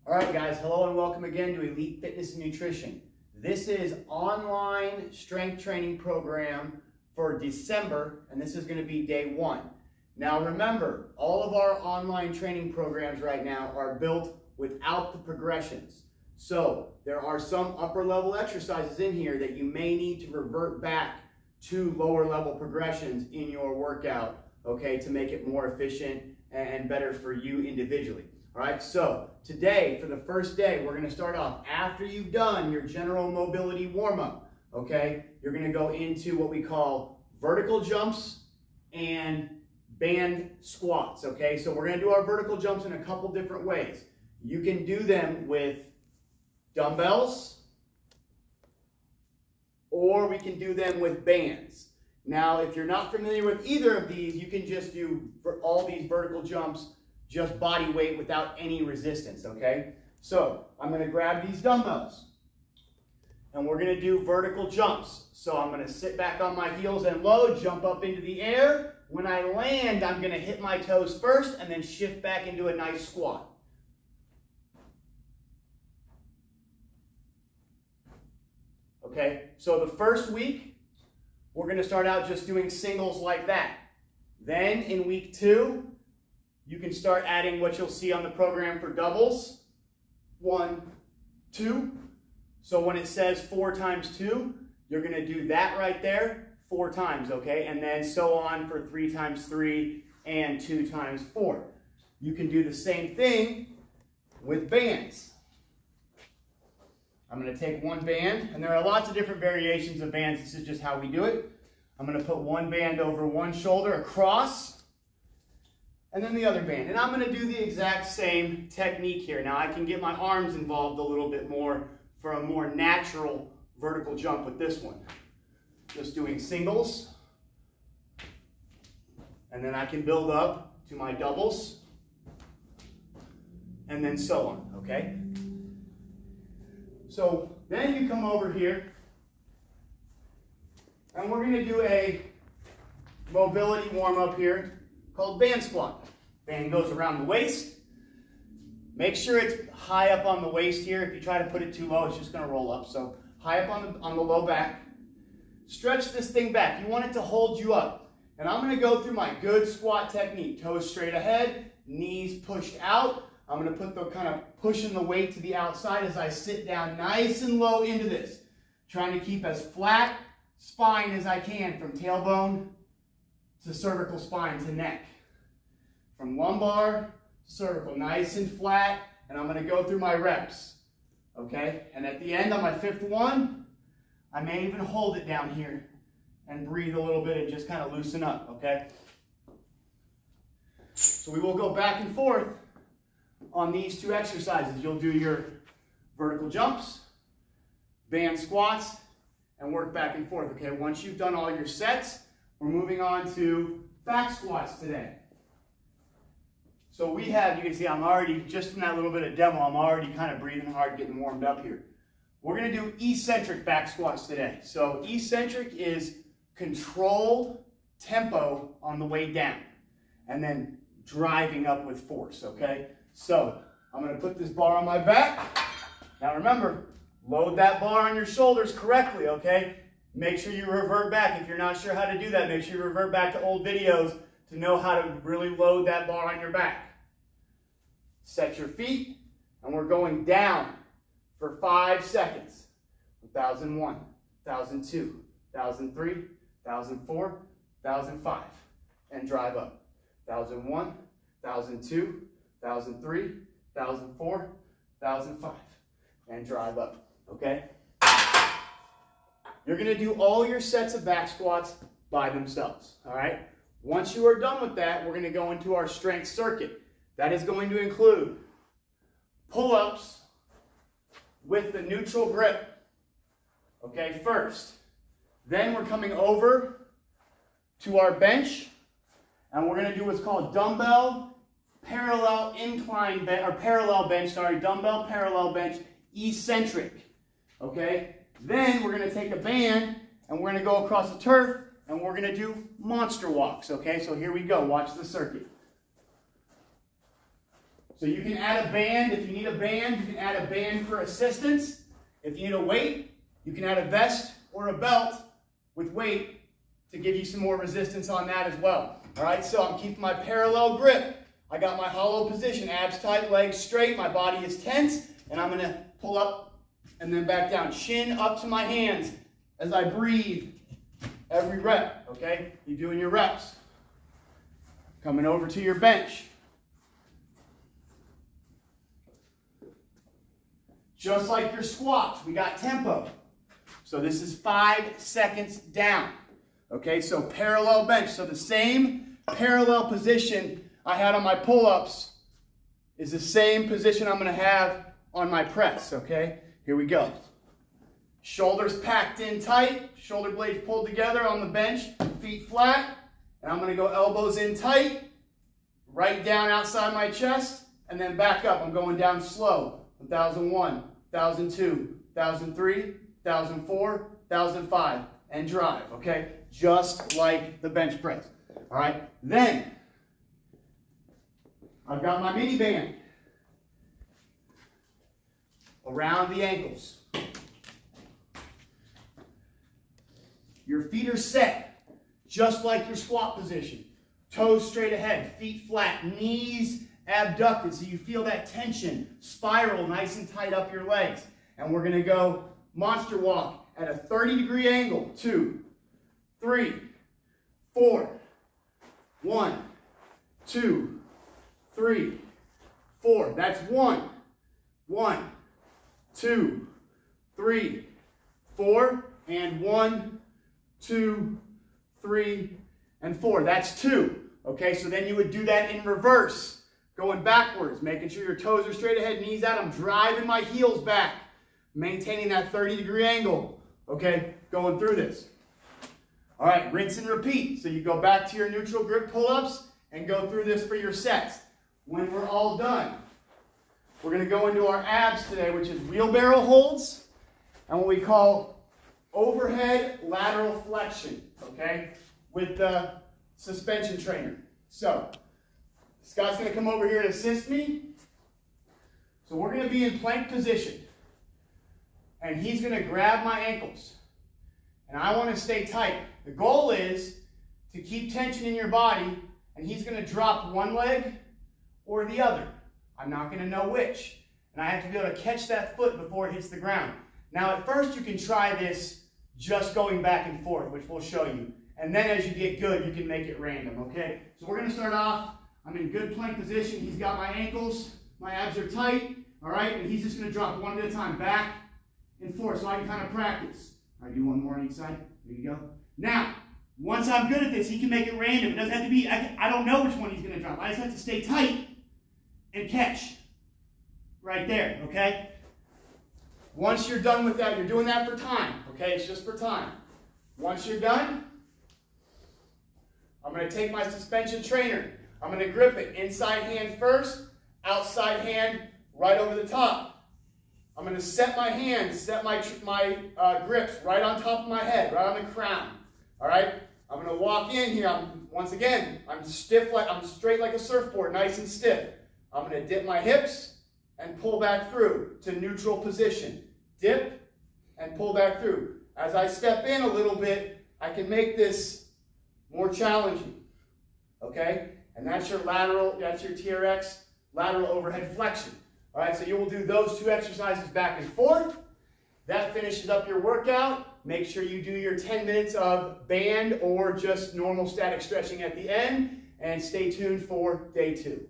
All right, guys, hello and welcome again to Elite Fitness and Nutrition. This is online strength training program for December, and this is going to be day 1. Now remember, all of our online training programs right now are built without the progressions. So there are some upper level exercises in here that you may need to revert back to lower level progressions in your workout, okay, to make it more efficient and better for you individually. All right, so today, for the first day, we're going to start off after you've done your general mobility warm-up, okay? You're going to go into what we call vertical jumps and band squats, okay? So we're going to do our vertical jumps in a couple different ways. You can do them with dumbbells, or we can do them with bands. Now, if you're not familiar with either of these, you can just do for all these vertical jumps just body weight without any resistance, okay? So I'm going to grab these dumbbells and we're going to do vertical jumps. So I'm going to sit back on my heels and low, jump up into the air. When I land, I'm going to hit my toes first and then shift back into a nice squat. Okay, so the first week, we're going to start out just doing singles like that. Then in week 2, you can start adding what you'll see on the program for doubles. 1, 2. So when it says 4 times 2, you're going to do that right there 4 times, okay? And then so on for 3 times 3 and 2 times 4. You can do the same thing with bands. I'm going to take one band, and there are lots of different variations of bands. This is just how we do it. I'm going to put one band over one shoulder across, and then the other band. And I'm going to do the exact same technique here. Now I can get my arms involved a little bit more for a more natural vertical jump with this one. Just doing singles. And then I can build up to my doubles. And then so on, okay? So then you come over here and we're going to do a mobility warm-up here called band squat. Band goes around the waist. Make sure it's high up on the waist here. If you try to put it too low, it's just going to roll up. So high up on the low back. Stretch this thing back. You want it to hold you up. And I'm going to go through my good squat technique. Toes straight ahead, knees pushed out. I'm going to put the kind of pushing the weight to the outside as I sit down nice and low into this. Trying to keep as flat spine as I can from tailbone to cervical spine to neck. From lumbar to cervical, nice and flat, and I'm going to go through my reps, okay? And at the end on my 5th one, I may even hold it down here and breathe a little bit and just kind of loosen up, okay? So we will go back and forth on these 2 exercises. You'll do your vertical jumps, band squats, and work back and forth, okay? Once you've done all your sets, we're moving on to back squats today. So we have, you can see I'm already, just from that little bit of demo, I'm already kind of breathing hard, getting warmed up here. We're going to do eccentric back squats today. So eccentric is controlled tempo on the way down and then driving up with force, okay? So I'm going to put this bar on my back. Now remember, load that bar on your shoulders correctly, okay? Make sure you revert back. If you're not sure how to do that, make sure you revert back to old videos to know how to really load that bar on your back. Set your feet, and we're going down for 5 seconds. 1001, 1002, 1003, 1004, 1005, and drive up. 1001, 1002, 1003, 1004, 1005, and drive up, okay? You're going to do all your sets of back squats by themselves, all right? Once you are done with that, we're going to go into our strength circuit. That is going to include pull-ups with the neutral grip, okay, first. Then we're coming over to our bench, and we're going to do what's called dumbbell parallel incline bench, or parallel bench, sorry, dumbbell parallel bench eccentric, okay? Then we're going to take a band and we're going to go across the turf and we're going to do monster walks, okay? So here we go. Watch the circuit. So you can add a band. If you need a band, you can add a band for assistance. If you need a weight, you can add a vest or a belt with weight to give you some more resistance on that as well. All right, so I'm keeping my parallel grip. I got my hollow position, abs tight, legs straight, my body is tense, and I'm gonna pull up and then back down. Chin up to my hands as I breathe every rep, okay? You're doing your reps. Coming over to your bench. Just like your squats, we got tempo. So this is 5 seconds down. Okay, so parallel bench. So the same parallel position I had on my pull-ups is the same position I'm going to have on my press, okay? Here we go. Shoulders packed in tight, shoulder blades pulled together on the bench, feet flat, and I'm going to go elbows in tight, right down outside my chest, and then back up. I'm going down slow. 1001, 1002, 1003, 1004, 1005, and drive, okay? Just like the bench press, all right? Then, I've got my mini band around the ankles. Your feet are set, just like your squat position. Toes straight ahead, feet flat, knees abducted, so you feel that tension spiral nice and tight up your legs. And we're gonna go monster walk at a 30-degree angle. 2, 3, 4. 1, 2, 3, 4. That's 1. 1, 2, 3, 4. And 1, 2, 3, and 4. That's 2. Okay, so then you would do that in reverse. Going backwards, making sure your toes are straight ahead, knees out. I'm driving my heels back, maintaining that 30-degree angle. Okay, going through this. All right, rinse and repeat. So you go back to your neutral grip pull-ups and go through this for your sets. When we're all done, we're going to go into our abs today, which is wheelbarrow holds and what we call overhead lateral flexion, okay, with the suspension trainer. So Scott's going to come over here to assist me. So we're going to be in plank position. And he's going to grab my ankles. And I want to stay tight. The goal is to keep tension in your body, and he's going to drop one leg or the other. I'm not going to know which. And I have to be able to catch that foot before it hits the ground. Now at first you can try this just going back and forth, which we'll show you. And then as you get good, you can make it random, okay? So we're going to start off. I'm in good plank position. He's got my ankles. My abs are tight, all right? And he's just going to drop one at a time, back and forth, so I can kind of practice. All right, do one more on each side. There you go. Now, once I'm good at this, he can make it random. It doesn't have to be, I don't know which one he's going to drop. I just have to stay tight and catch right there, okay? Once you're done with that, you're doing that for time, okay? It's just for time. Once you're done, I'm going to take my suspension trainer. I'm going to grip it inside hand first, outside hand right over the top. I'm going to set my hands, set my grips right on top of my head, right on the crown. All right? I'm going to walk in here. Once again, I'm straight like a surfboard, nice and stiff. I'm going to dip my hips and pull back through to neutral position. Dip and pull back through. As I step in a little bit, I can make this more challenging. Okay? And that's your TRX, lateral overhead flexion. All right, so you will do those 2 exercises back and forth. That finishes up your workout. Make sure you do your 10 minutes of band or just normal static stretching at the end. And stay tuned for day 2.